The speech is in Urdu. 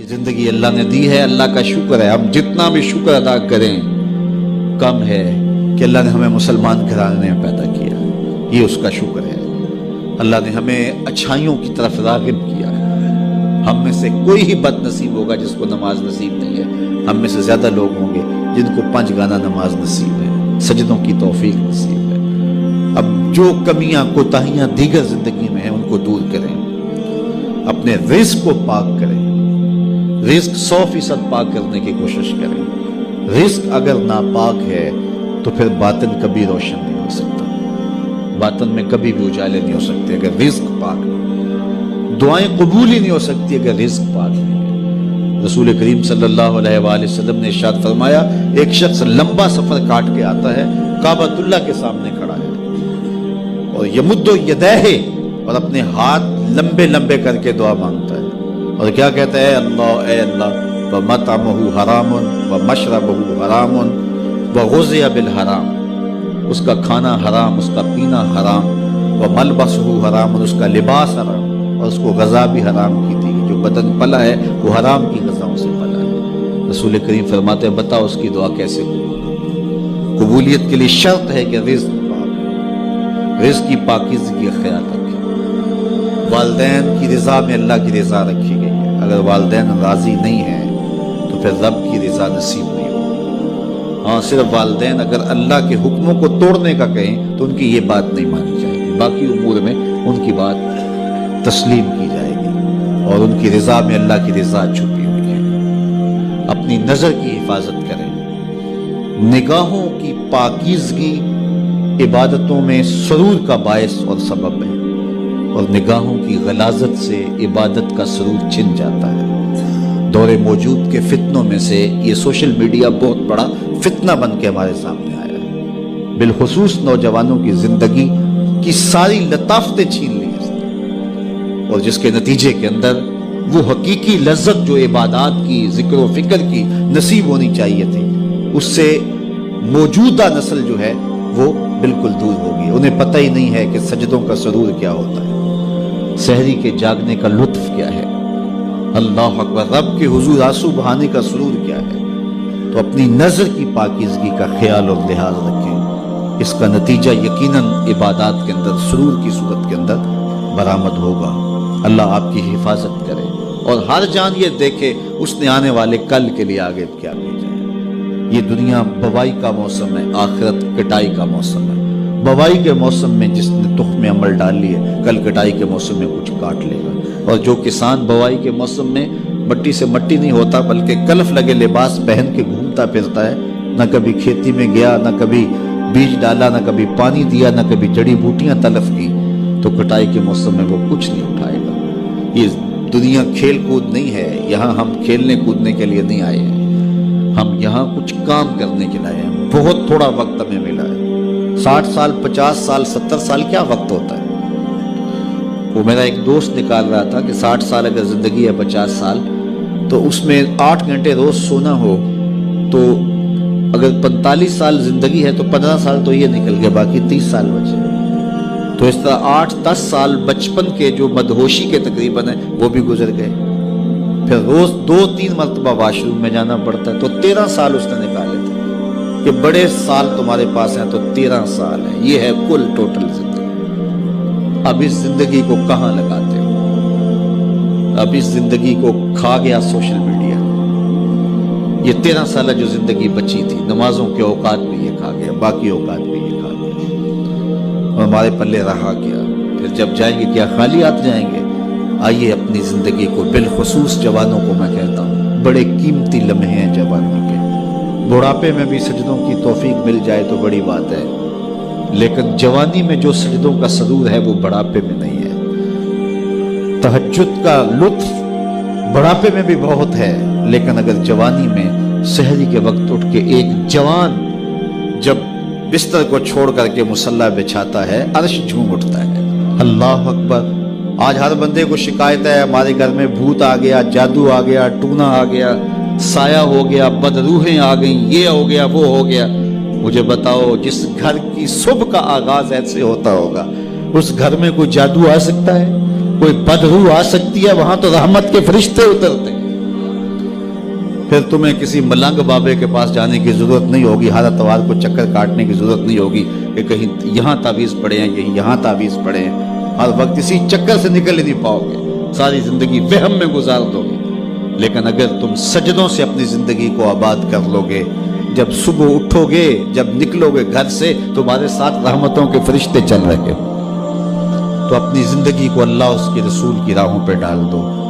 یہ زندگی اللہ نے دی ہے، اللہ کا شکر ہے. ہم جتنا بھی شکر ادا کریں کم ہے کہ اللہ نے ہمیں مسلمان گھرانے میں پیدا کیا. یہ اس کا شکر ہے. اللہ نے ہمیں اچھائیوں کی طرف راغب کیا ہے. ہم میں سے کوئی ہی بد نصیب ہوگا جس کو نماز نصیب نہیں ہے. ہم میں سے زیادہ لوگ ہوں گے جن کو 5 گانا نماز نصیب ہے، سجدوں کی توفیق نصیب ہے. اب جو کمیاں کوتاہیاں دیگر زندگی میں ہیں ان کو دور کریں، اپنے رزق کو پاک کریں، رزق 100% پاک کرنے کی کوشش کریں. رزق اگر ناپاک ہے تو پھر باطن کبھی روشن نہیں ہو سکتا، باطن میں کبھی بھی اجالے نہیں ہو سکتے اگر رزق پاک نہیں. دعائیں قبول ہی نہیں ہو سکتی اگر رزق پاک نہیں ہے. رسول کریم صلی اللہ علیہ وآلہ وسلم نے ارشاد فرمایا، ایک شخص لمبا سفر کاٹ کے آتا ہے، کعبۃ اللہ کے سامنے کھڑا ہے اور یمد یدیہ، اور اپنے ہاتھ لمبے لمبے کر کے دعا مانگتا ہے اور کیا کہتا ہے؟ اے اللہ وَمَطْعَمُهُ حَرَامٌ وَمَشْرَبُهُ حَرَامٌ وَغُذِّيَ بِالْحَرَامِ. اس کا کھانا حرام، اس کا پینا حرام. وَمَلْبَسُهُ حَرَامٌ، اس کا لباس حرام، اور اس کو غذا بھی حرام کی تھی. جو بدن پلا ہے وہ حرام کی غذاؤں سے پلا ہے. رسول کریم فرماتے ہیں بتاؤ اس کی دعا کیسے قبول؟ قبولیت کے لیے شرط ہے کہ رزق پاک، رزق کی پاکیزگی کا خیال رکھیں. والدین کی رضا میں اللہ کی رضا رکھی گئی ہے. اگر والدین راضی نہیں ہیں تو پھر رب کی رضا نصیب نہیں ہوگی. ہاں، صرف والدین اگر اللہ کے حکموں کو توڑنے کا کہیں تو ان کی یہ بات نہیں مانی جائے گی. باقی امور میں ان کی بات تسلیم کی جائے گی اور ان کی رضا میں اللہ کی رضا چھپی ہوئی ہے. اپنی نظر کی حفاظت کریں. نگاہوں کی پاکیزگی عبادتوں میں سرور کا باعث اور سبب ہے، اور نگاہوں کی غلاظت سے عبادت کا سرور چھن جاتا ہے. دور موجود کے فتنوں میں سے یہ سوشل میڈیا بہت بڑا فتنہ بن کے ہمارے سامنے آیا ہے. بالخصوص نوجوانوں کی زندگی کی ساری لطافتیں چھین لی ہیں، اور جس کے نتیجے کے اندر وہ حقیقی لذت جو عبادات کی، ذکر و فکر کی نصیب ہونی چاہیے تھی، اس سے موجودہ نسل جو ہے وہ بالکل دور ہوگی. انہیں پتہ ہی نہیں ہے کہ سجدوں کا سرور کیا ہوتا ہے، سحری کے جاگنے کا لطف کیا ہے، اللہ اکبر، رب کے حضور آنسو بہانے کا سرور کیا ہے. تو اپنی نظر کی پاکیزگی کا خیال اور لحاظ رکھیں. اس کا نتیجہ یقیناً عبادات کے اندر سرور کی صورت کے اندر برآمد ہوگا. اللہ آپ کی حفاظت کرے اور ہر جان یہ دیکھے اس نے آنے والے کل کے لیے آگے کیا بھیجا ہے. یہ دنیا بوائی کا موسم ہے، آخرت کٹائی کا موسم ہے. بوائی کے موسم میں جس نے تخم عمل ڈال لی ہے، کل کٹائی کے موسم میں کچھ کاٹ لے گا. اور جو کسان بوائی کے موسم میں مٹی سے مٹی نہیں ہوتا بلکہ کلف لگے لباس پہن کے گھومتا پھرتا ہے، نہ کبھی کھیتی میں گیا، نہ کبھی بیج ڈالا، نہ کبھی پانی دیا، نہ کبھی جڑی بوٹیاں تلف کی، تو کٹائی کے موسم میں وہ کچھ نہیں اٹھائے گا. یہ دنیا کھیل کود نہیں ہے. یہاں ہم کھیلنے کودنے کے لیے نہیں آئے ہیں، ہم یہاں کچھ کام کرنے کے لیے ہیں. بہت تھوڑا وقت ہمیں ملا ہے. 60 سال 50 سال 70 سال کیا وقت ہوتا ہے؟ وہ میرا ایک دوست نکال رہا تھا کہ 60 سال اگر زندگی ہے 50 سال تو اس میں 8 گھنٹے روز سونا ہو تو اگر 45 سال زندگی ہے تو 15 سال تو یہ نکل گیا، باقی 30 سال بچے. تو اس طرح 8-10 سال بچپن کے جو مدہوشی کے تقریباً ہیں وہ بھی گزر گئے. پھر روز 2-3 مرتبہ واش روم میں جانا پڑتا ہے، تو 13 سال اس نے نکالے تھے. کہ بڑے سال تمہارے پاس ہیں تو 13 سال ہیں. یہ ہے کل ٹوٹل زندگی. اب اس زندگی کو کہاں لگاتے ہو؟ اب اس زندگی کو کھا گیا سوشل میڈیا. یہ 13 سالہ جو زندگی بچی تھی، نمازوں کے اوقات بھی یہ کھا گیا، باقی اوقات بھی یہ کھا گیا، اور ہمارے پلے رہا کیا. پھر جب جائیں گے کیا خالی ہاتھ جائیں گے؟ آئیے اپنی زندگی کو، بالخصوص جوانوں کو میں کہتا ہوں، بڑے قیمتی لمحے ہیں جوانی کے. بڑھاپے میں بھی سجدوں کی توفیق مل جائے تو بڑی بات ہے، لیکن جوانی میں جو سجدوں کا سرور ہے وہ بڑھاپے میں نہیں ہے. تہجد کا لطف بڑھاپے میں بھی بہت ہے، لیکن اگر جوانی میں سحری کے وقت اٹھ کے ایک جوان جب بستر کو چھوڑ کر کے مصلی بچھاتا ہے، عرش جھوم اٹھتا ہے. اللہ اکبر. آج ہر بندے کو شکایت ہے ہمارے گھر میں بھوت آ گیا، جادو آ گیا، ٹونا آ گیا، سایہ ہو گیا، بدروحیں آ گئیں، یہ ہو گیا، وہ ہو گیا. مجھے بتاؤ، جس گھر کی صبح کا آغاز ایسے ہوتا ہوگا اس گھر میں کوئی جادو آ سکتا ہے؟ کوئی بدروح آ سکتی ہے؟ وہاں تو رحمت کے فرشتے اترتے ہیں. پھر تمہیں کسی ملنگ بابے کے پاس جانے کی ضرورت نہیں ہوگی، ہر اتوار کو چکر کاٹنے کی ضرورت نہیں ہوگی کہ کہیں یہاں تعویذ پڑے ہیں، کہیں یہاں تعویذ پڑے ہیں۔ ہر وقت اسی چکر سے نکل ہی نہیں پاؤ گے، ساری زندگی وہم میں گزار دو گے۔ لیکن اگر تم سجدوں سے اپنی زندگی کو آباد کر لو گے، جب صبح اٹھو گے، جب نکلو گے گھر سے، تمہارے ساتھ رحمتوں کے فرشتے چل رہے ہیں۔ تو اپنی زندگی کو اللہ اس کے رسول کی راہوں پہ ڈال دو۔